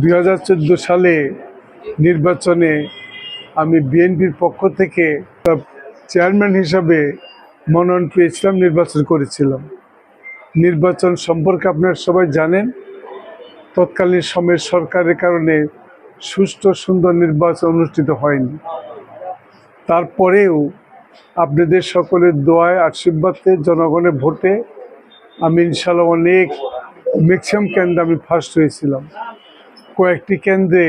2014 সালে নির্বাচনে আমি বিএনপির পক্ষ থেকে চেয়ারম্যান হিসাবে মনোনয়ন পেয়েছিলাম, নির্বাচন করেছিলাম। নির্বাচন সম্পর্কে আপনারা সবাই জানেন, তৎকালীন সময়ের সরকারের কারণে সুষ্ঠু সুন্দর নির্বাচন অনুষ্ঠিত হয়নি। তারপরেও আপনাদের সকলের দোয়ায়, আশীর্বাদে, জনগণের ভোটে আমি ইনশাল্লাহ ম্যাক্সিমাম কেন্দ্রে আমি ফার্স্ট হয়েছিলাম। কয়েকটি কেন্দ্রে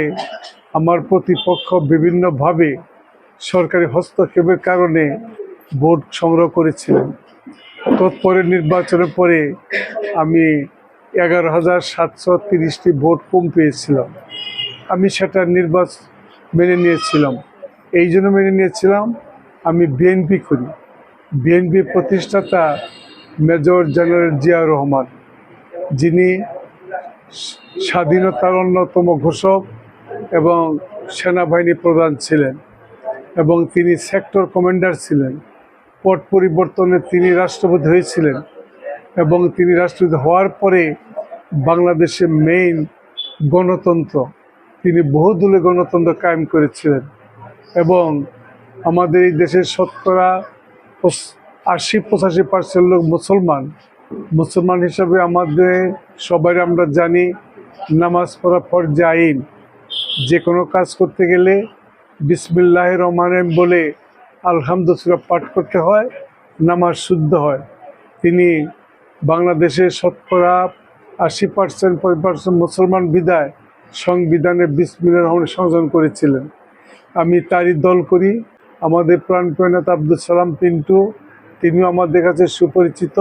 আমার প্রতিপক্ষ বিভিন্নভাবে সরকারি হস্তক্ষেপের কারণে ভোট সংগ্রহ করেছিলেন। তৎপরে নির্বাচনের পরে আমি 11,730টি ভোট কম পেয়েছিলাম। আমি সেটা মেনে নিয়েছিলাম। এই জন্য মেনে নিয়েছিলাম, আমি বিএনপি করি। বিএনপির প্রতিষ্ঠাতা মেজর জেনারেল জিয়াউর রহমান, যিনি স্বাধীনতার অন্যতম ঘোষক এবং সেনাবাহিনী প্রধান ছিলেন, এবং তিনি সেক্টর কমান্ডার ছিলেন। পট পরিবর্তনে তিনি রাষ্ট্রপতি হয়েছিলেন, এবং তিনি রাষ্ট্রপতি হওয়ার পরে বাংলাদেশে মেইন গণতন্ত্র, তিনি বহুদলীয় গণতন্ত্র কায়েম করেছিলেন। এবং আমাদের এই দেশের শতকরা 80-85% লোক মুসলমান হিসাবে আমাদের সবাই আমরা জানি, নামাজ পড়া ফরজে আইন। যে কোনো কাজ করতে গেলে বিসমিল্লাহির রহমানির রহিম বলে আলহামদুলিল্লাহ পাঠ করতে হয়, নামাজ শুদ্ধ হয়। তিনি বাংলাদেশের শতকরা 80% মুসলমান বিদায় সংবিধানে বিসমিল্লাহির রহমানির রহিম সংযোজন করেছিলেন। আমি তারই দল করি। আমাদের প্রাণপ্রিয় নেতা আব্দুল সালাম পিন্টু, তিনিও আমাদের কাছে সুপরিচিত।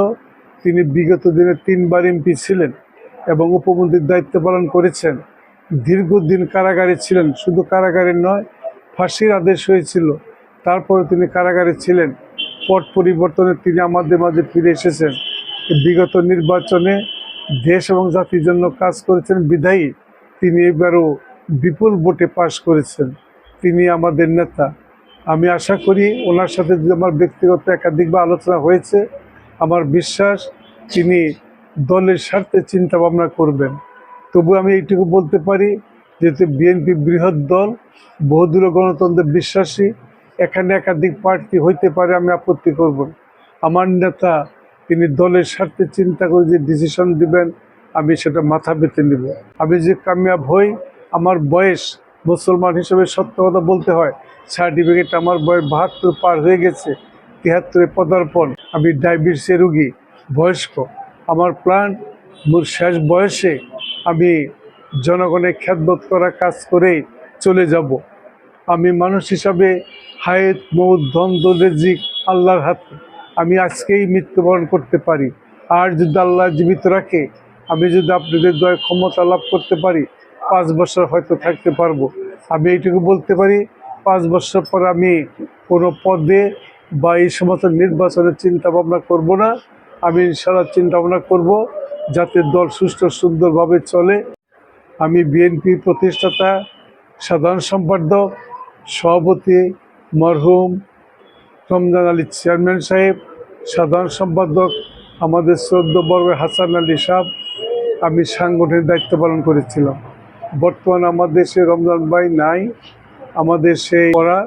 তিনি বিগত দিনে 3বার এমপি ছিলেন এবং উপমন্ত্রীর দায়িত্ব পালন করেছেন। দীর্ঘদিন কারাগারে ছিলেন, শুধু কারাগারে নয়, ফাঁসির আদেশ হয়েছিল, তারপরে তিনি কারাগারে ছিলেন। পট পরিবর্তনে তিনি আমাদের মাঝে ফিরে এসেছেন। বিগত নির্বাচনে দেশ এবং জাতির জন্য কাজ করেছেন বিধায়ী তিনি এবারও বিপুল ভোটে পাশ করেছেন। তিনি আমাদের নেতা। আমি আশা করি ওনার সাথে যদি আমার ব্যক্তিগত একাধিকবার আলোচনা হয়েছে, আমার বিশ্বাস তিনি দলের স্বার্থে চিন্তা ভাবনা করবেন। তবু আমি এইটুকু বলতে পারি, যেহেতু বিএনপি বৃহৎ দল, বহুদলীয় গণতন্ত্রে বিশ্বাসী, এখানে একাধিক প্রার্থী হইতে পারে, আমি আপত্তি করব না। আমার নেতা তিনি দলের স্বার্থে চিন্তা করে যে ডিসিশন দিবেন, আমি সেটা মাথা পেতে নিব। আমি যে কামিয়াব হই, আমার বয়স, মুসলমান হিসেবে সত্য কথা বলতে হয়, সার্টিফিকেট আমার বয়স 72 পার হয়ে গেছে, 73-এ পদার্পণ। আমি ডায়াবেটিসের রুগী, বয়স্ক। আমার প্ল্যান, মোর শেষ বয়সে আমি জনগণের খেদমত করা কাজ করেই চলে যাব। আমি মানুষ হিসাবে হায়াত, মৌত, দ্বন্দ্ব, রিজিক আল্লাহর হাতে। আমি আজকেই মৃত্যুবরণ করতে পারি, আর যদি আল্লাহ জীবিত রাখে, আমি যদি আপনাদের দয়া ক্ষমতা লাভ করতে পারি, 5 বছর হয়তো থাকতে পারবো। আমি এইটুকু বলতে পারি, 5 বছর পর আমি কোনো পদে বা এই সমস্ত নির্বাচনের চিন্তা ভাবনা করব না। আমি ইনশাআল্লাহ চিন্তা ভাবনা করব যাতে দল সুষ্ঠু সুন্দরভাবে চলে। আমি বিএনপির প্রতিষ্ঠাতা, সাধারণ সম্পাদক, সভাপতি মরহুম রমজান আলী চেয়ারম্যান সাহেব, সাধারণ সম্পাদক আমাদের 14 বর্গের হাসান আলী সাহেব, আমি সাংগঠনিক দায়িত্ব পালন করেছিলাম। বর্তমানে আমাদের সে রমজান ভাই নাই, আমাদের সেই করা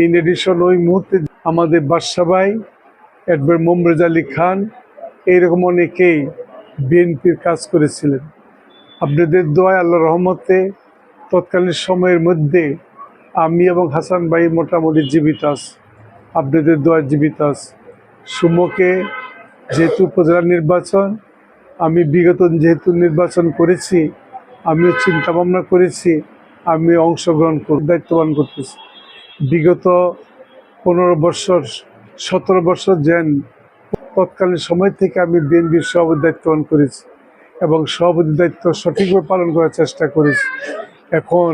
ইন এডিশন ওই মুহূর্তে আমাদের বাদশা ভাই, অ্যাডভোকেট মোমরেজ আলী খান, এইরকম অনেকেই বিএনপির কাজ করেছিলেন। আপনাদের দোয়ায়, আল্লাহর রহমতে তৎকালীন সময়ের মধ্যে আমি এবং হাসান ভাই মোটামুটি জীবিত আছে, আপনাদের দোয়ায় জীবিত আছে। সুমুখে যেহেতু উপজেলা নির্বাচন, আমি বিগত যেহেতু নির্বাচন করেছি, আমিও চিন্তা ভাবনা করেছি, আমি অংশগ্রহণ দায়িত্ব পালন করতেছি। বিগত 15 বছর 17 বছর যেন তৎকালীন সময় থেকে আমি বিএনপির সভাপতির দায়িত্ব পালন করেছি এবং সভাপতির দায়িত্ব সঠিকভাবে পালন করার চেষ্টা করেছি। এখন